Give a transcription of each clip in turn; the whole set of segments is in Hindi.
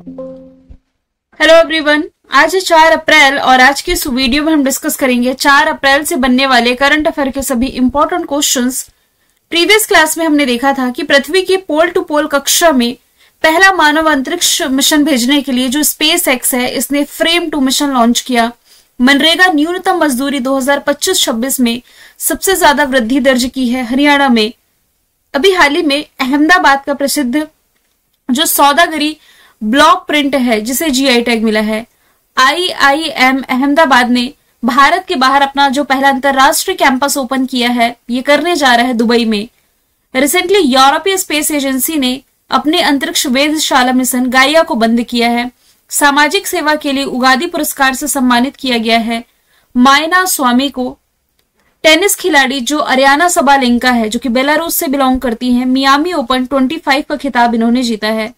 हेलो एवरीवन, आज है 4 अप्रैल और आज की इस वीडियो में हम डिस्कस करेंगे 4 अप्रैल से बनने वाले करंट अफेयर के सभी इंपॉर्टेंट क्वेश्चंस। प्रीवियस क्लास में हमने देखा था कि पृथ्वी की पोल टू पोल कक्षा में पहला मानव अंतरिक्ष मिशन भेजने के लिए जो स्पेस एक्स है, इसने फ्रेम 2 मिशन लॉन्च किया। मनरेगा न्यूनतम मजदूरी 2025-26 में सबसे ज्यादा वृद्धि दर्ज की है हरियाणा में। अभी हाल ही में अहमदाबाद का प्रसिद्ध जो सौदागरी ब्लॉक प्रिंट है जिसे जीआई टैग मिला है। आईआईएम अहमदाबाद ने भारत के बाहर अपना जो पहला अंतरराष्ट्रीय कैंपस ओपन किया है, ये करने जा रहा है दुबई में। रिसेंटली यूरोपीय स्पेस एजेंसी ने अपने अंतरिक्ष वेधशाला मिशन गाइया को बंद किया है। सामाजिक सेवा के लिए उगादी पुरस्कार से सम्मानित किया गया है मायना स्वामी को। टेनिस खिलाड़ी जो अरियाना सबालेंका है, जो कि बेलारूस से बिलोंग करती हैं, मियामी ओपन 25 का खिताब इन्होंने जीता है।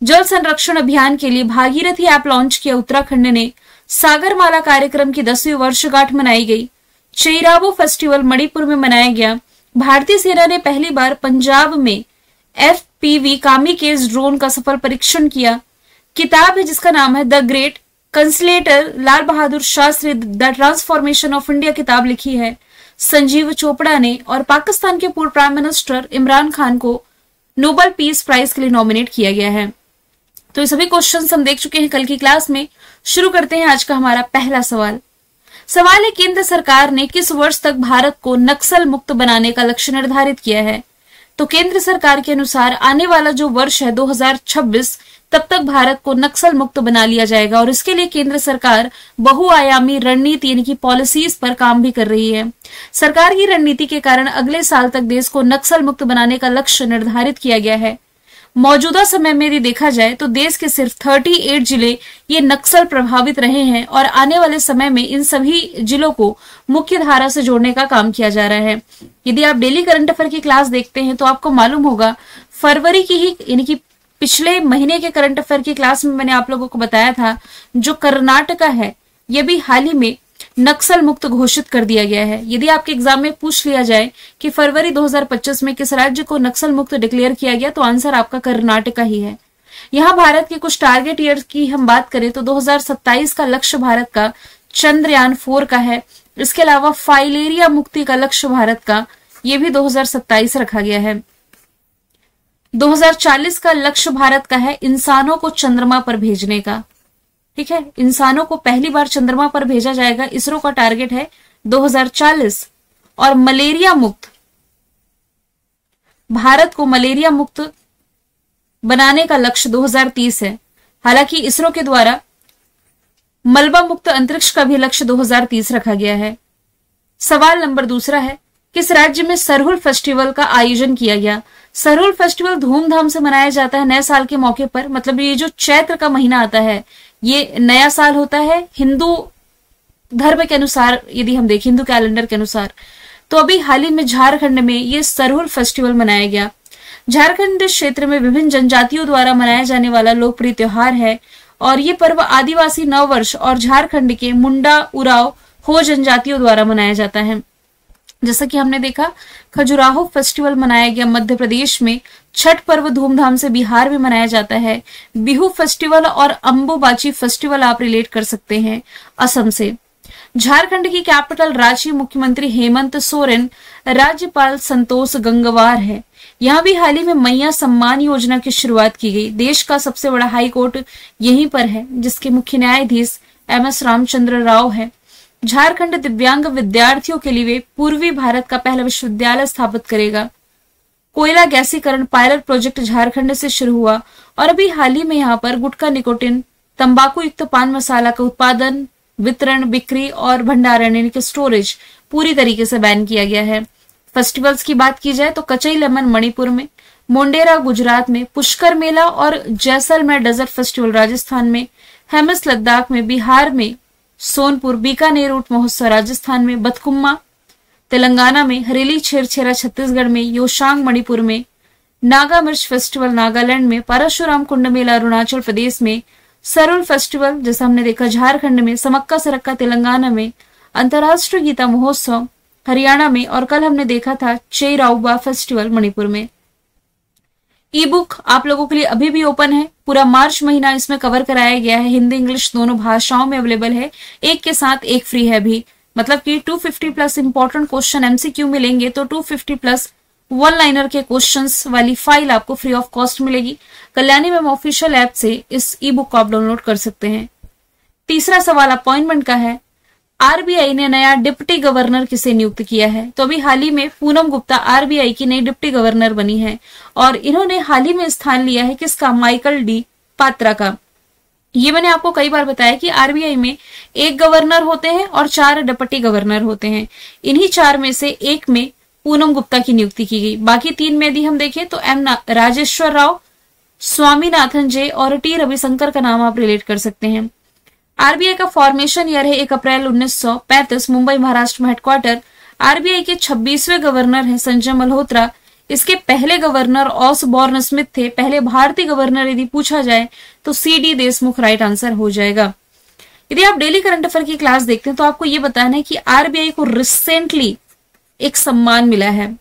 जल संरक्षण अभियान के लिए भागीरथी ऐप लॉन्च किया उत्तराखंड ने। सागरमाला कार्यक्रम की 10वीं वर्षगांठ मनाई गई। चेरावो फेस्टिवल मणिपुर में मनाया गया। भारतीय सेना ने पहली बार पंजाब में FPV कामिकेज ड्रोन का सफल परीक्षण किया। किताब है जिसका नाम है the great conciliator Lal Bahadur Shastri the transformation of India किताब लिखी है संजीव चोपड़ा ने। और पाकिस्तान के पूर्व प्राइम मिनिस्टर इमरान खान को नोबेल पीस प्राइज के लिए नॉमिनेट किया गया है। तो ये सभी क्वेश्चंस हम देख चुके हैं कल की क्लास में। शुरू करते हैं आज का हमारा पहला सवाल। सवाल है, केंद्र सरकार ने किस वर्ष तक भारत को नक्सल मुक्त बनाने का लक्ष्य निर्धारित किया है? तो केंद्र सरकार के अनुसार आने वाला जो वर्ष है 2026, तब तक भारत को नक्सल मुक्त बना लिया जाएगा। और इसके लिए केंद्र सरकार बहुआयामी रणनीति यानी कि पॉलिसीज पर काम भी कर रही है। सरकार की रणनीति के कारण अगले साल तक देश को नक्सल मुक्त बनाने का लक्ष्य निर्धारित किया गया है। मौजूदा समय में यदि देखा जाए तो देश के सिर्फ 38 जिले ये नक्सल प्रभावित रहे हैं और आने वाले समय में इन सभी जिलों को मुख्य धारा से जोड़ने का काम किया जा रहा है। यदि आप डेली करंट अफेयर की क्लास देखते हैं तो आपको मालूम होगा फरवरी की ही यानी कि पिछले महीने के करंट अफेयर की क्लास में मैंने आप लोगों को बताया था जो कर्नाटका है ये भी हाल ही में नक्सल मुक्त घोषित कर दिया गया है। यदि आपके एग्जाम में पूछ लिया जाए कि फरवरी 2025 में किस राज्य को नक्सल मुक्त डिक्लेयर किया गया तो आंसर आपका कर्नाटका ही है। यहाँ भारत के कुछ टारगेट ईयर की हम बात करें तो 2027 का लक्ष्य भारत का चंद्रयान 4 का है। इसके अलावा फाइलेरिया मुक्ति का लक्ष्य भारत का ये भी 2027 रखा गया है। 2040 का लक्ष्य भारत का है इंसानों को चंद्रमा पर भेजने का। ठीक है, इंसानों को पहली बार चंद्रमा पर भेजा जाएगा। इसरो का टारगेट है 2040। और मलेरिया मुक्त, भारत को मलेरिया मुक्त बनाने का लक्ष्य 2030 है। हालांकि इसरो के द्वारा मलबा मुक्त अंतरिक्ष का भी लक्ष्य 2030 रखा गया है। सवाल नंबर दूसरा है, किस राज्य में सरहुल फेस्टिवल का आयोजन किया गया? सरहुल फेस्टिवल धूमधाम से मनाया जाता है नए साल के मौके पर। मतलब ये जो चैत्र का महीना आता है ये नया साल होता है हिंदू धर्म के अनुसार। यदि हम देखें हिंदू कैलेंडर के अनुसार तो अभी हाल ही में झारखंड में ये सरहुल फेस्टिवल मनाया गया। झारखंड क्षेत्र में विभिन्न जनजातियों द्वारा मनाया जाने वाला लोकप्रिय त्योहार है और ये पर्व आदिवासी नववर्ष और झारखंड के मुंडा उराव हो जनजातियों द्वारा मनाया जाता है। जैसा कि हमने देखा खजुराहो फेस्टिवल मनाया गया मध्य प्रदेश में। छठ पर्व धूमधाम से बिहार में मनाया जाता है। बिहू फेस्टिवल और अंबुबाची फेस्टिवल आप रिलेट कर सकते हैं असम से। झारखंड की कैपिटल रांची, मुख्यमंत्री हेमंत सोरेन, राज्यपाल संतोष गंगवार है। यहाँ भी हाल ही में मैया सम्मान योजना की शुरुआत की गई। देश का सबसे बड़ा हाई कोर्ट यहीं पर है जिसके मुख्य न्यायाधीश MS रामचंद्र राव है। झारखंड दिव्यांग विद्यार्थियों के लिए पूर्वी भारत का पहला विश्वविद्यालय स्थापित करेगा। कोयला गैसीकरण पायलट प्रोजेक्ट झारखंड से शुरू हुआ और अभी हाल ही में यहाँ पर गुटखा, निकोटिन, तंबाकू युक्त पान मसाला का उत्पादन, वितरण, बिक्री और भंडारण यानी कि स्टोरेज पूरी तरीके से बैन किया गया है। फेस्टिवल्स की बात की जाए तो कचई लेमन मणिपुर में, मोंडेरा गुजरात में, पुष्कर मेला और जैसलमेर डेजर्ट फेस्टिवल राजस्थान में, हेमिस लद्दाख में, बिहार में सोनपुर, बीकानेर ऊंट महोत्सव राजस्थान में, बतकुम्मा तेलंगाना में, हरेली छेरछेरा छत्तीसगढ़ में, योशांग मणिपुर में, नागा मिर्च फेस्टिवल नागालैंड में, परशुराम कुंड मेला अरुणाचल प्रदेश में, सरहुल फेस्टिवल जैसा हमने देखा झारखंड में, समक्का सरक्का तेलंगाना में, अंतर्राष्ट्रीय गीता महोत्सव हरियाणा में और कल हमने देखा था चेराउबा फेस्टिवल मणिपुर में। ई बुक आप लोगों के लिए अभी भी ओपन है, पूरा मार्च महीना इसमें कवर कराया गया है, हिंदी इंग्लिश दोनों भाषाओं में अवेलेबल है, एक के साथ एक फ्री है भी, मतलब कि 250 प्लस इंपॉर्टेंट क्वेश्चन एमसीक्यू मिलेंगे तो 250 प्लस वन लाइनर के क्वेश्चंस वाली फाइल आपको फ्री ऑफ कॉस्ट मिलेगी। कल्याणी मैम ऑफिशियल ऐप से इस ई बुक को आप डाउनलोड कर सकते हैं। तीसरा सवाल अपॉइंटमेंट का है, आरबीआई ने नया डिप्टी गवर्नर किसे नियुक्त किया है? तो अभी हाल ही में पूनम गुप्ता आरबीआई की नई डिप्टी गवर्नर बनी है और इन्होंने हाल ही में स्थान लिया है किसका? माइकल डी पात्रा का। ये मैंने आपको कई बार बताया कि आरबीआई में एक गवर्नर होते हैं और 4 डिप्टी गवर्नर होते हैं, इन्हीं 4 में से एक में पूनम गुप्ता की नियुक्ति की गई। बाकी 3 में यदि हम देखें तो एम राजेश्वर राव, स्वामीनाथन जे और टी रविशंकर का नाम आप रिलेट कर सकते हैं। आरबीआई का फॉर्मेशन ईयर है 1 अप्रैल 1935, मुंबई महाराष्ट्र में हेडक्वार्टर। आरबीआई के 26वें गवर्नर है संजय मल्होत्रा। इसके पहले गवर्नर ऑसबॉर्न स्मिथ थे। पहले भारतीय गवर्नर यदि पूछा जाए तो सीडी देशमुख राइट आंसर हो जाएगा। यदि आप डेली करंट अफेयर की क्लास देखते हैं तो आपको यह बताना है कि आरबीआई को रिसेंटली एक सम्मान मिला है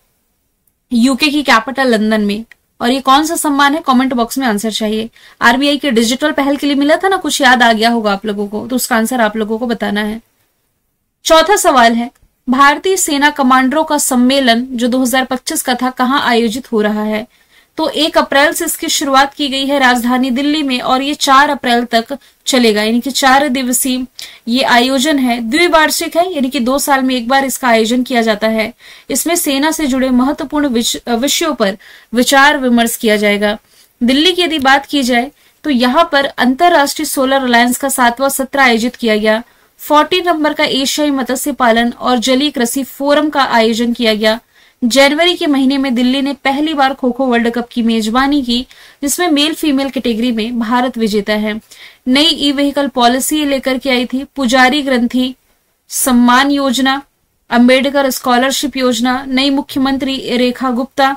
यूके की कैपिटल लंदन में, और ये कौन सा सम्मान है? कमेंट बॉक्स में आंसर चाहिए। आरबीआई के डिजिटल पहल के लिए मिला था ना, कुछ याद आ गया होगा आप लोगों को, तो उसका आंसर आप लोगों को बताना है। चौथा सवाल है, भारतीय सेना कमांडरों का सम्मेलन जो 2025 का था कहां आयोजित हो रहा है? तो 1 अप्रैल से इसकी शुरुआत की गई है राजधानी दिल्ली में और ये 4 अप्रैल तक चलेगा, यानी कि 4 दिवसीय ये आयोजन है। द्विवार्षिक है, यानी कि 2 साल में एक बार इसका आयोजन किया जाता है। इसमें सेना से जुड़े महत्वपूर्ण विषयों पर विचार विमर्श किया जाएगा। दिल्ली की यदि बात की जाए तो यहाँ पर अंतरराष्ट्रीय सोलर अलायंस का 7वां सत्र आयोजित किया गया। 40 नंबर का एशियाई मत्स्य पालन और जलीय कृषि फोरम का आयोजन किया गया। जनवरी के महीने में दिल्ली ने पहली बार खो खो वर्ल्ड कप की मेजबानी की, जिसमें मेल फीमेल कैटेगरी में भारत विजेता है। नई ई व्हीकल पॉलिसी लेकर के आई थी। पुजारी ग्रंथी सम्मान योजना, अंबेडकर स्कॉलरशिप योजना, नई मुख्यमंत्री रेखा गुप्ता।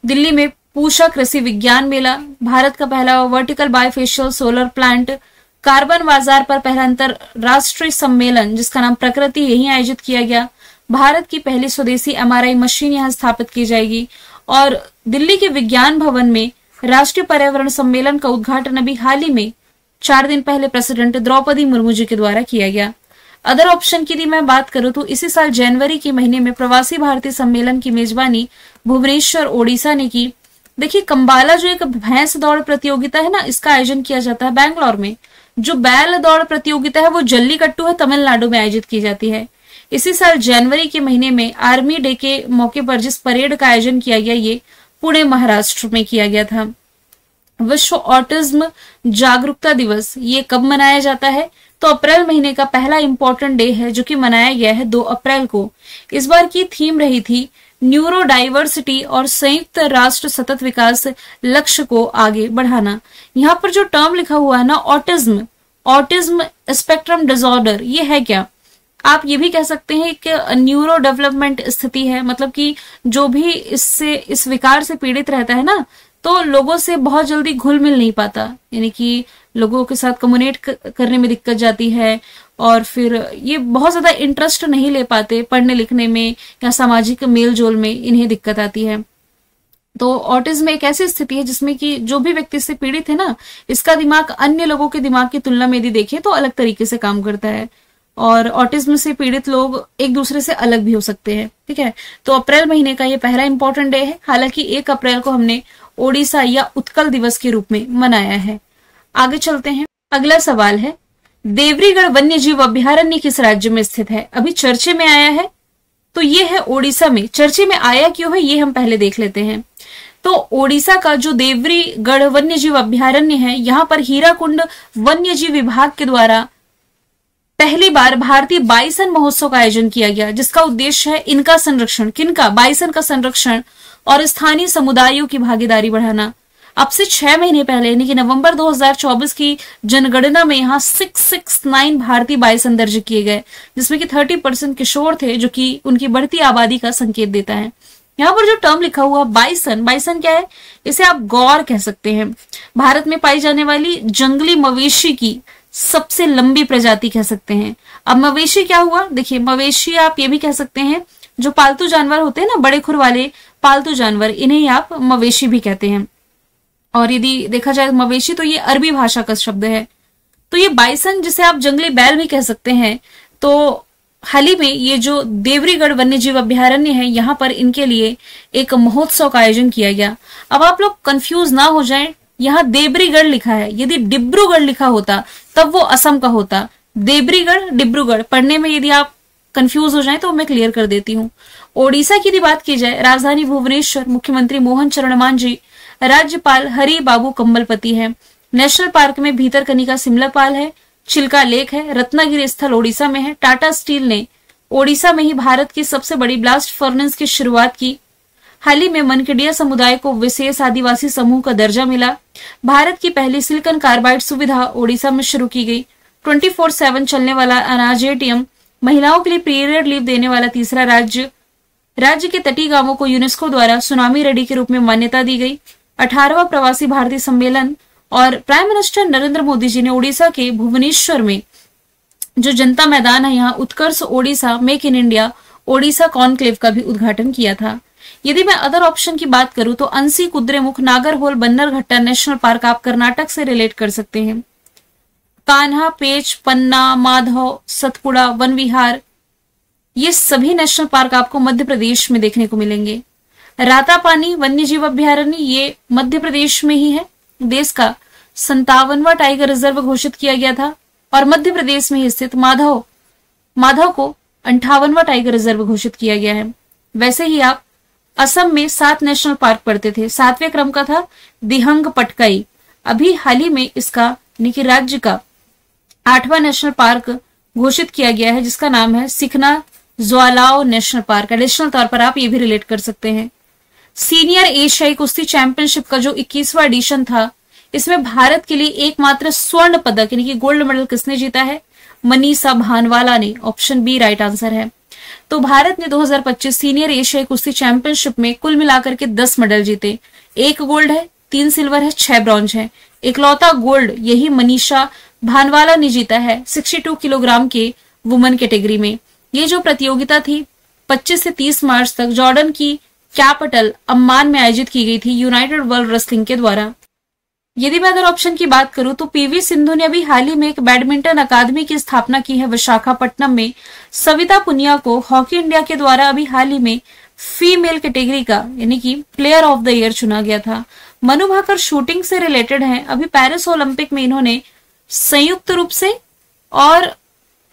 दिल्ली में पूषा कृषि विज्ञान मेला, भारत का पहला vertical bifacial solar plant, carbon बाजार पर पहला अंतरराष्ट्रीय सम्मेलन जिसका नाम प्रकृति यही आयोजित किया गया। भारत की पहली स्वदेशी एमआरआई मशीन यहां स्थापित की जाएगी और दिल्ली के विज्ञान भवन में राष्ट्रीय पर्यावरण सम्मेलन का उद्घाटन अभी हाल ही में 4 दिन पहले प्रेसिडेंट द्रौपदी मुर्मू जी के द्वारा किया गया। अदर ऑप्शन की यदि मैं बात करूं तो इसी साल जनवरी के महीने में प्रवासी भारतीय सम्मेलन की मेजबानी भुवनेश्वर ओडिशा ने की। देखिए, कंबाला जो एक भैंस दौड़ प्रतियोगिता है ना, इसका आयोजन किया जाता है बैंगलोर में। जो बैल दौड़ प्रतियोगिता है वो जल्लीकट्टू है, तमिलनाडु में आयोजित की जाती है। इसी साल जनवरी के महीने में आर्मी डे के मौके पर जिस परेड का आयोजन किया गया ये पुणे महाराष्ट्र में किया गया था। विश्व ऑटिज्म जागरूकता दिवस ये कब मनाया जाता है? तो अप्रैल महीने का पहला इंपॉर्टेंट डे है जो कि मनाया गया है 2 अप्रैल को। इस बार की थीम रही थी न्यूरो डाइवर्सिटी और संयुक्त राष्ट्र सतत विकास लक्ष्य को आगे बढ़ाना। यहाँ पर जो टर्म लिखा हुआ है ना ऑटिज्म स्पेक्ट्रम डिसऑर्डर, ये है क्या? आप ये भी कह सकते हैं कि न्यूरो डेवलपमेंट स्थिति है, मतलब कि जो भी इस विकार से पीड़ित रहता है ना, तो लोगों से बहुत जल्दी घुल मिल नहीं पाता, यानी कि लोगों के साथ कम्युनिकेट करने में दिक्कत जाती है और फिर ये बहुत ज्यादा इंटरेस्ट नहीं ले पाते पढ़ने लिखने में या सामाजिक मेल जोल में, इन्हें दिक्कत आती है। तो ऑटिज्म एक ऐसी स्थिति है जिसमें कि जो भी व्यक्ति से पीड़ित है ना, इसका दिमाग अन्य लोगों के दिमाग की तुलना में यदि देखें तो अलग तरीके से काम करता है और ऑटिज्म से पीड़ित लोग एक दूसरे से अलग भी हो सकते हैं। ठीक है, तो अप्रैल महीने का ये पहला इंपॉर्टेंट डे है। हालांकि 1 अप्रैल को हमने ओडिशा या उत्कल दिवस के रूप में मनाया है। आगे चलते हैं। अगला सवाल है, देवरीगढ़ वन्य जीव अभ्यारण्य किस राज्य में स्थित है? अभी चर्चे में आया है तो ये है ओडिशा में। चर्चे में आया क्यों है ये हम पहले देख लेते हैं। तो ओडिशा का जो देवरीगढ़ वन्य जीव अभ्यारण्य है, यहाँ पर हीराकुंड वन्य जीव विभाग के द्वारा पहली बार भारतीय बाइसन महोत्सव का आयोजन किया गया, जिसका उद्देश्य है इनका संरक्षण, किनका? बाइसन का संरक्षण और स्थानीय समुदायों की भागीदारी बढ़ाना। अब से 6 महीने पहले यानी कि नवंबर 2024 की जनगणना में यहाँ 669 भारतीय बाइसन दर्ज किए गए, जिसमें कि 30% किशोर थे, जो कि उनकी बढ़ती आबादी का संकेत देता है। यहाँ पर जो टर्म लिखा हुआ बाइसन, बाइसन क्या है? इसे आप गौर कह सकते हैं। भारत में पाई जाने वाली जंगली मवेशी की सबसे लंबी प्रजाति कह सकते हैं। अब मवेशी क्या हुआ? देखिए, मवेशी आप ये भी कह सकते हैं जो पालतू जानवर होते हैं ना, बड़े खुर वाले, पालतू जानवर, इन्हें ही आप मवेशी भी कहते हैं। और यदि देखा जाए मवेशी तो ये अरबी भाषा का शब्द है। तो ये बाइसन, जिसे आप जंगली बैल भी कह सकते हैं, तो हाल ही में ये जो देवरीगढ़ वन्यजीव अभ्यारण्य है, यहाँ पर इनके लिए एक महोत्सव का आयोजन किया गया। अब आप लोग कंफ्यूज ना हो जाएं, यहाँ देवरीगढ़ लिखा है, यदि डिब्रूगढ़ लिखा होता तब वो असम का होता। देवरीगढ़ डिब्रूगढ़ पढ़ने में यदि आप कंफ्यूज हो जाएं तो मैं क्लियर कर देती हूँ। ओडिशा की यदि बात की जाए, राजधानी भुवनेश्वर, मुख्यमंत्री मोहन चरण मांझी, राज्यपाल हरि बाबू कंबलपति है। नेशनल पार्क में भीतरकनिका सिमलापाल है, चिल्का लेक है, रत्नागिरी स्थल ओडिशा में है। टाटा स्टील ने ओडिशा में ही भारत की सबसे बड़ी ब्लास्ट फर्नेस की शुरुआत की। हाल ही में मनकेडिया समुदाय को विशेष आदिवासी समूह का दर्जा मिला। भारत की पहली सिलिकॉन कार्बाइड सुविधा ओडिशा में शुरू की गई। 24/7 चलने वाला अनाज एटीएम, महिलाओं के लिए पीरियड लीव देने वाला तीसरा राज्य के तटीय गांवों को यूनेस्को द्वारा सुनामी रेडी के रूप में मान्यता दी गई। 18वां प्रवासी भारतीय सम्मेलन, और प्राइम मिनिस्टर नरेंद्र मोदी जी ने ओडिशा के भुवनेश्वर में जो जनता मैदान है, यहाँ Utkarsh Odisha make in India Odisha conclave का भी उद्घाटन किया था। यदि मैं अदर ऑप्शन की बात करूं तो अंसी, कुद्रेमुख, नागरहोल, बन्नरघट्टा नेशनल पार्क आप कर्नाटक से रिलेट कर सकते हैं। कान्हा, पेच, पन्ना, माधव, सतपुड़ा, वन विहार, ये सभी नेशनल पार्क आपको मध्य प्रदेश में देखने को मिलेंगे। रातापानी वन्यजीव अभ्यारण्य ये मध्य प्रदेश में ही है। देश का 57वां टाइगर रिजर्व घोषित किया गया था, और मध्य प्रदेश में स्थित माधव को 58वां टाइगर रिजर्व घोषित किया गया है। वैसे ही आप असम में 7 नेशनल पार्क पढ़ते थे, 7वें क्रम का था दिहंग पटकाई। अभी हाल ही में इसका यानी कि राज्य का 8वां नेशनल पार्क घोषित किया गया है, जिसका नाम है सिखना ज्वालाओ नेशनल पार्क। एडिशनल तौर पर आप ये भी रिलेट कर सकते हैं। सीनियर एशियाई कुश्ती चैंपियनशिप का जो 21वां एडिशन था, इसमें भारत के लिए एकमात्र स्वर्ण पदक यानी कि गोल्ड मेडल किसने जीता है? मनीषा भानवाला ने। ऑप्शन बी राइट आंसर है। तो भारत ने 2025 सीनियर एशियाई कुश्ती चैंपियनशिप में कुल मिलाकर के 10 मेडल जीते। 1 गोल्ड है, 3 सिल्वर है, 6 ब्रॉन्ज है। इकलौता गोल्ड यही मनीषा भानवाला ने जीता है 62 किलोग्राम के वुमेन कैटेगरी में। ये जो प्रतियोगिता थी 25 से 30 मार्च तक जॉर्डन की कैपिटल अम्मान में आयोजित की गई थी यूनाइटेड वर्ल्ड रेसलिंग के द्वारा। यदि मैं अदर ऑप्शन की बात करूं तो पीवी सिंधु ने अभी हाल ही में एक बैडमिंटन अकादमी की स्थापना की है विशाखापट्टनम में। सविता पुनिया को हॉकी इंडिया के द्वारा अभी हाल ही में फीमेल कैटेगरी का यानी कि प्लेयर ऑफ द ईयर चुना गया था। मनु भाकर शूटिंग से रिलेटेड हैं। अभी पेरिस ओलंपिक में इन्होंने संयुक्त रूप से और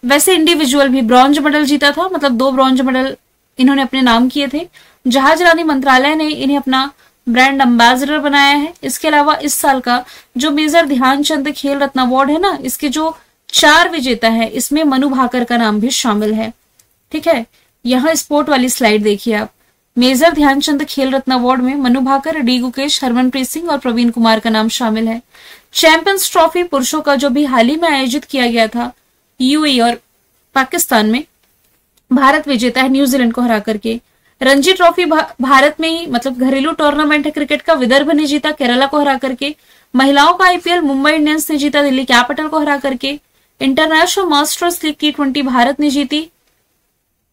वैसे इंडिविजुअल भी ब्रॉन्ज मेडल जीता था, मतलब 2 ब्रॉन्ज मेडल इन्होंने अपने नाम किए थे। जहाजरानी मंत्रालय ने इन्हें अपना ब्रांड एम्बेसडर बनाया है। इसके अलावा इस साल का जो मेजर ध्यानचंद खेल रत्न अवार्ड है ना, इसके जो 4 विजेता है, इसमें मनु भाकर का नाम भी शामिल है। ठीक है, यहाँ स्पोर्ट वाली स्लाइड देखिए आप। मेजर ध्यानचंद खेल रत्न अवार्ड में मनु भाकर, डी गुकेश, हरमनप्रीत सिंह और प्रवीण कुमार का नाम शामिल है। चैंपियंस ट्रॉफी पुरुषों का जो भी हाल ही में आयोजित किया गया था यूएई और पाकिस्तान में, भारत विजेता है न्यूजीलैंड को हरा करके। रणजी ट्रॉफी भारत में ही मतलब घरेलू टूर्नामेंट है क्रिकेट का, विदर्भ ने जीता केरला को हरा करके। महिलाओं का आईपीएल मुंबई इंडियंस ने जीता दिल्ली कैपिटल को हरा करके। International masters league T20 Bharat ने जीती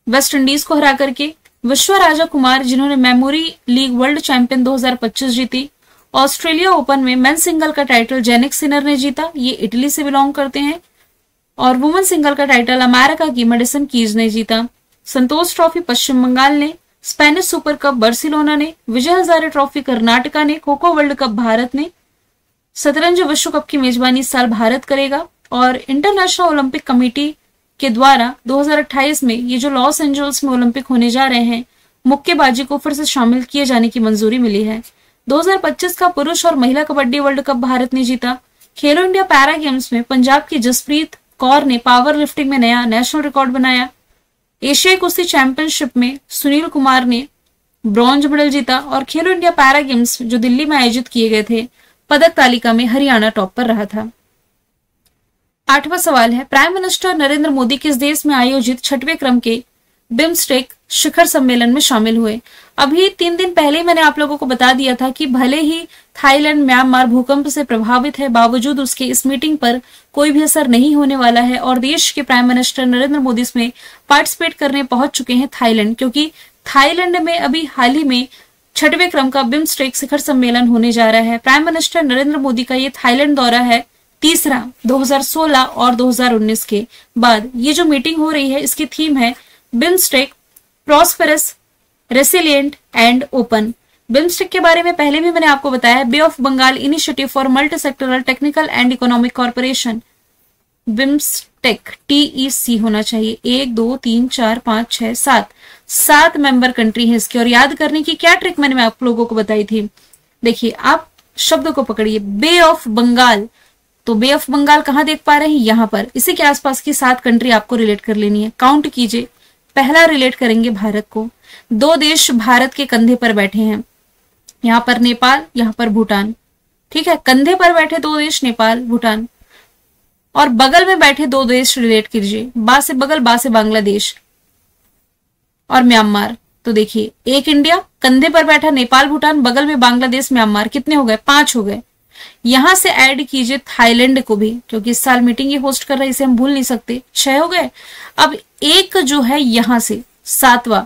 वेस्ट इंडीज को हरा करके। विश्व राजा कुमार जिन्होंने मेमोरी लीग वर्ल्ड चैंपियन 2025 जीती। ऑस्ट्रेलिया ओपन में मेन सिंगल का टाइटल जेनिक सिनर ने जीता, ये इटली से बिलोंग करते हैं। और वुमेन सिंगल का टाइटल अमेरिका की मेडिसन कीज ने जीता। संतोष ट्रॉफी पश्चिम बंगाल ने, स्पेनिश सुपर कप बार्सिलोना ने, विजय हजारे ट्रॉफी कर्नाटका ने, खो खो वर्ल्ड कप भारत ने, शतरंज विश्व कप की मेजबानी इस साल भारत करेगा। और इंटरनेशनल ओलंपिक कमेटी के द्वारा 2028 में ये जो लॉस एंजल्स में ओलंपिक होने जा रहे हैं, मुक्केबाजी को फिर से शामिल किए जाने की मंजूरी मिली है। 2025 का पुरुष और महिला कबड्डी वर्ल्ड कप भारत ने जीता। खेलो इंडिया पैरा गेम्स में पंजाब की जसप्रीत कौर ने पावर लिफ्टिंग में नया नेशनल रिकॉर्ड बनाया। एशियाई कुश्ती चैंपियनशिप में सुनील कुमार ने ब्रॉन्ज मेडल जीता। और खेलो इंडिया पैरा गेम्स जो दिल्ली में आयोजित किए गए थे, पदक तालिका में हरियाणा टॉप पर रहा था। 8वां सवाल है, प्राइम मिनिस्टर नरेंद्र मोदी किस देश में आयोजित 6वें क्रम के बिम्स्टेक शिखर सम्मेलन में शामिल हुए? अभी 3 दिन पहले मैंने आप लोगों को बता दिया था कि भले ही थाईलैंड म्यांमार भूकंप से प्रभावित है, बावजूद उसके इस मीटिंग पर कोई भी असर नहीं होने वाला है। और देश के प्राइम मिनिस्टर नरेंद्र मोदी इसमें पार्टिसिपेट करने पहुंच चुके हैं थाईलैंड, क्योंकि थाईलैंड में अभी हाल ही में 6वें क्रम का बिम्स्टेक शिखर सम्मेलन होने जा रहा है। प्राइम मिनिस्टर नरेंद्र मोदी का ये थाईलैंड दौरा है, तीसरा 2016 और 2019 के बाद। ये जो मीटिंग हो रही है इसकी थीम है BIMSTEC prosperous, resilient and open. BIMSTEC के बारे में पहले भी मैंने आपको बताया, bay of Bengal initiative for multi sectoral technical and economic corporation, BIMSTEC TEC होना चाहिए। 1 2 3 4 5 6 7 मेंबर कंट्री है इसकी। और याद करने की क्या ट्रिक मैंने आप लोगों को बताई थी, देखिए आप शब्द को पकड़िए, बे ऑफ बंगाल, तो बे ऑफ बंगाल कहां देख पा रहे हैं, यहां पर। इसी के आसपास की 7 कंट्री आपको रिलेट कर लेनी है। काउंट कीजिए, पहला रिलेट करेंगे भारत को। 2 देश भारत के कंधे पर बैठे हैं, यहां पर नेपाल, यहां पर भूटान, ठीक है। कंधे पर बैठे 2 देश नेपाल भूटान, और बगल में बैठे 2 देश रिलेट कीजिए, बा से बगल, बा से बांग्लादेश और म्यांमार। तो देखिए, एक इंडिया, कंधे पर बैठा नेपाल भूटान, बगल में बांग्लादेश म्यांमार, कितने हो गए, 5 हो गए। यहां से ऐड कीजिए थाईलैंड को भी, क्योंकि इस साल मीटिंग ये होस्ट कर रहा है, इसे हम भूल नहीं सकते, 6 हो गए। अब एक जो है यहां से 7वां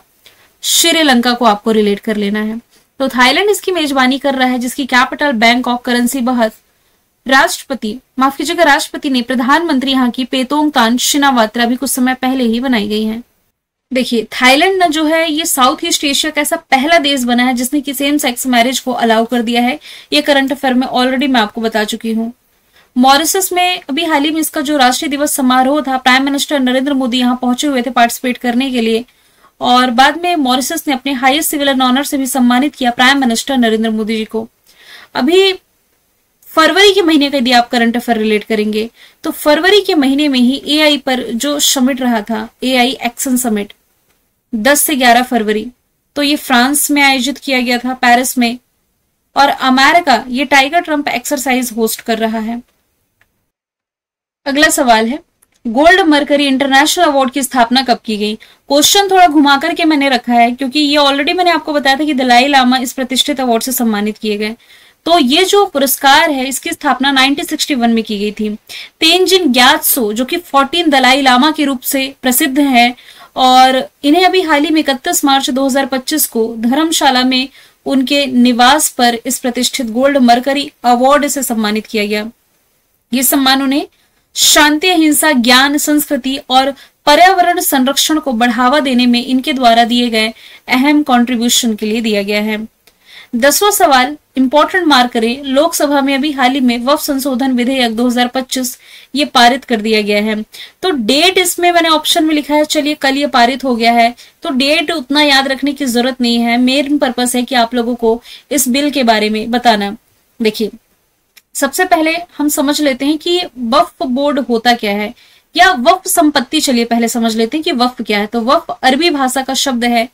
श्रीलंका को आपको रिलेट कर लेना है। तो थाईलैंड इसकी मेजबानी कर रहा है, जिसकी कैपिटल बैंकॉक, करेंसी बहस। राष्ट्रपति, माफ कीजिएगा, राष्ट्रपति ने प्रधानमंत्री यहाँ की पेतोंगतान शिनावात्रा भी कुछ समय पहले ही बनाई गई है। देखिए, थाईलैंड जो है ये साउथ ईस्ट एशिया का ऐसा पहला देश बना है जिसने कि सेम सेक्स मैरिज को अलाउ कर दिया है। ये करंट अफेयर में ऑलरेडी मैं आपको बता चुकी हूँ। मॉरिशस में अभी हाल ही में इसका जो राष्ट्रीय दिवस समारोह था, प्राइम मिनिस्टर नरेंद्र मोदी यहाँ पहुंचे हुए थे पार्टिसिपेट करने के लिए, और बाद में मॉरिशस ने अपने हाईएस्ट सिविलियन ऑनर से भी सम्मानित किया प्राइम मिनिस्टर नरेंद्र मोदी जी को। अभी फरवरी के महीने का यदि आप करंट अफेयर रिलेट करेंगे तो फरवरी के महीने में ही AI पर जो समिट रहा था, AI एक्शन समिट, 10 से 11 फरवरी, तो ये फ्रांस में आयोजित किया गया था, पेरिस में, और अमेरिका ये टाइगर ट्रंप एक्सरसाइज होस्ट कर रहा है। अगला सवाल है, गोल्ड मरकरी इंटरनेशनल अवार्ड की स्थापना कब की गई? क्वेश्चन थोड़ा घुमा करके मैंने रखा है, क्योंकि ये ऑलरेडी मैंने आपको बताया था कि दलाई लामा इस प्रतिष्ठित अवार्ड से सम्मानित किए गए। तो ये जो पुरस्कार है इसकी स्थापना 1961 में की गई थी। तेंजिन ग्यात्सो जो कि 14 दलाई लामा के रूप से प्रसिद्ध है, और इन्हें अभी हाल ही में 31 मार्च 2025 को धर्मशाला में उनके निवास पर इस प्रतिष्ठित गोल्ड मरकरी अवार्ड से सम्मानित किया गया। ये सम्मान उन्हें शांति, अहिंसा, ज्ञान, संस्कृति और पर्यावरण संरक्षण को बढ़ावा देने में इनके द्वारा दिए गए अहम कंट्रीब्यूशन के लिए दिया गया है। 10वां सवाल इंपॉर्टेंट मार्क करें, लोकसभा में अभी हाल ही में वक्फ संशोधन विधेयक 2025 ये पारित कर दिया गया है। तो डेट इसमें मैंने ऑप्शन में लिखा है, चलिए कल ये पारित हो गया है, तो डेट उतना याद रखने की जरूरत नहीं है। मेन पर्पस है कि आप लोगों को इस बिल के बारे में बताना। देखिए, सबसे पहले हम समझ लेते हैं कि वक्फ बोर्ड होता क्या है, या वक्फ संपत्ति। चलिए पहले समझ लेते हैं कि वक्फ क्या है। तो वक्फ अरबी भाषा का शब्द है,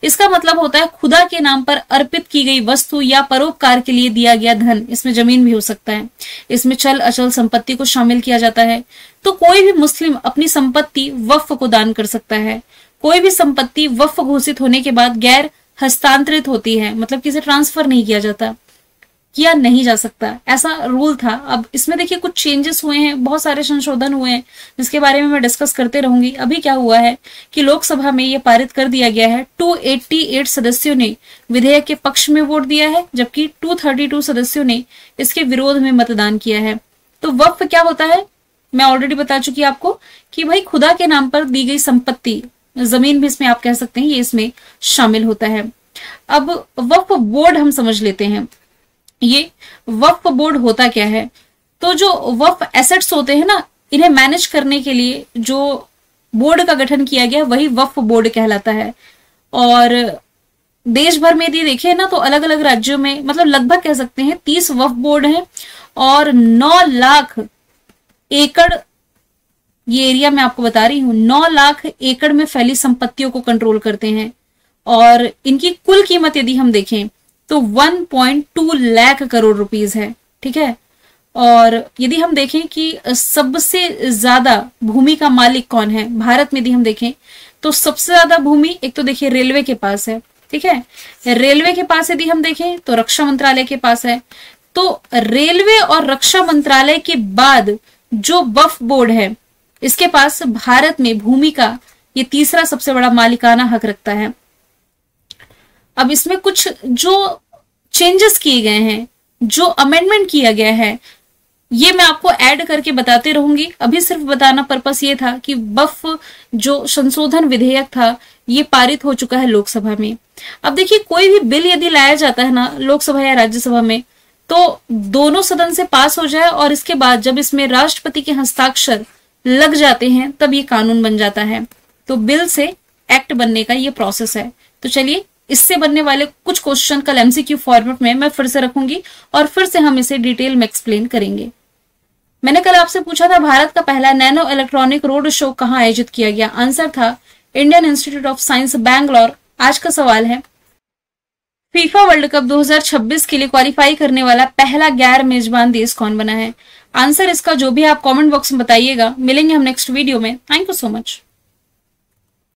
इसका मतलब होता है खुदा के नाम पर अर्पित की गई वस्तु या परोपकार के लिए दिया गया धन। इसमें जमीन भी हो सकता है, इसमें चल अचल संपत्ति को शामिल किया जाता है। तो कोई भी मुस्लिम अपनी संपत्ति वक्फ को दान कर सकता है। कोई भी संपत्ति वक्फ घोषित होने के बाद गैर हस्तांतरित होती है, मतलब किसे ट्रांसफर नहीं किया जाता, किया नहीं जा सकता, ऐसा रूल था। अब इसमें देखिए कुछ चेंजेस हुए हैं, बहुत सारे संशोधन हुए हैं, जिसके बारे में मैं डिस्कस करते रहूंगी। अभी क्या हुआ है कि लोकसभा में ये पारित कर दिया गया है। 288 सदस्यों ने विधेयक के पक्ष में वोट दिया है, जबकि 232 सदस्यों ने इसके विरोध में मतदान किया है। तो वक्फ क्या होता है, मैं ऑलरेडी बता चुकी आपको कि भाई खुदा के नाम पर दी गई संपत्ति, जमीन भी इसमें आप कह सकते हैं, ये इसमें शामिल होता है। अब वक्फ बोर्ड हम समझ लेते हैं। ये वक्फ बोर्ड होता क्या है, तो जो वक्फ एसेट्स होते हैं ना, इन्हें मैनेज करने के लिए जो बोर्ड का गठन किया गया वही वक्फ बोर्ड कहलाता है। और देश भर में यदि देखें ना तो अलग अलग राज्यों में, मतलब लगभग कह सकते हैं 30 वक्फ बोर्ड हैं, और 9 लाख एकड़, ये एरिया मैं आपको बता रही हूं, 9 लाख एकड़ में फैली संपत्तियों को कंट्रोल करते हैं। और इनकी कुल कीमत यदि हम देखें तो 1.2 लाख करोड़ रुपीस है, ठीक है। और यदि हम देखें कि सबसे ज्यादा भूमि का मालिक कौन है भारत में, यदि हम देखें तो सबसे ज्यादा भूमि एक तो देखिए रेलवे के पास है, ठीक है। रेलवे के पास यदि हम देखें तो रक्षा मंत्रालय के पास है। तो रेलवे और रक्षा मंत्रालय के बाद जो वक्फ बोर्ड है, इसके पास भारत में भूमि का ये तीसरा सबसे बड़ा मालिकाना हक रखता है। अब इसमें कुछ जो चेंजेस किए गए हैं, जो अमेंडमेंट किया गया है, ये मैं आपको ऐड करके बताते रहूंगी। अभी सिर्फ बताना पर्पस ये था कि बफ जो संशोधन विधेयक था ये पारित हो चुका है लोकसभा में। अब देखिए, कोई भी बिल यदि लाया जाता है ना लोकसभा या राज्यसभा में, तो दोनों सदन से पास हो जाए और इसके बाद जब इसमें राष्ट्रपति के हस्ताक्षर लग जाते हैं तब ये कानून बन जाता है। तो बिल से एक्ट बनने का ये प्रोसेस है। तो चलिए, इससे बनने वाले कुछ क्वेश्चन कल एमसीक्यू फॉर्मेट में मैं फिर से रखूंगी और फिर से हम इसे डिटेल में एक्सप्लेन करेंगे। मैंने कल आपसे पूछा था भारत का पहला नैनो इलेक्ट्रॉनिक रोड शो कहां आयोजित किया गया। आंसर था Indian institute of science Bangalore. आज का सवाल है, फीफा वर्ल्ड कप 2026 के लिए क्वालिफाई करने वाला पहला गैर मेजबान देश कौन बना है। आंसर इसका जो भी आप कमेंट बॉक्स में बताइएगा। मिलेंगे हम नेक्स्ट वीडियो में। Thank you so much.